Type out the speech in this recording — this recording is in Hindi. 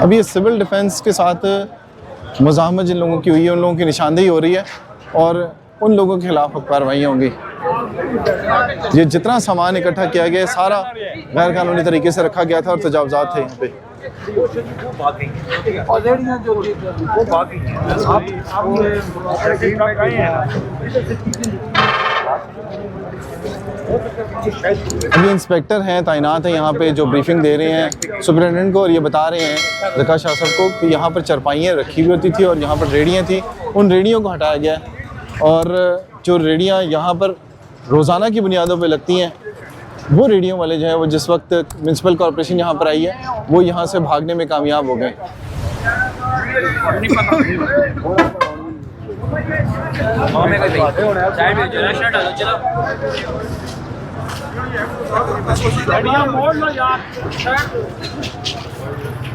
अभी ये सिविल डिफेंस के साथ मुज़ाहमत जिन लोगों की हुई है उन लोगों की निशानदेही हो रही है और उन लोगों के खिलाफ कार्रवाइयाँ होंगी। ये जितना सामान इकट्ठा किया गया सारा गैर कानूनी तरीके से रखा गया था और तजावजात थे यहाँ पे। अभी इंस्पेक्टर हैं तैनात हैं यहाँ पे जो ब्रीफिंग दे रहे हैं सुपरिटेंडेंट को और ये बता रहे हैं रखा शाह साहब को कि यहाँ पर चरपाइयाँ रखी हुई होती थी और यहाँ पर रेडियाँ थी, उन रेडियों को हटाया गया और जो रेडियाँ यहाँ पर रोज़ाना की बुनियादों पे लगती हैं वो रेडियो वाले जो है वो जिस वक्त म्यूनसिपल कॉर्पोरेशन यहाँ पर आई है वो यहाँ से भागने में कामयाब हो गए।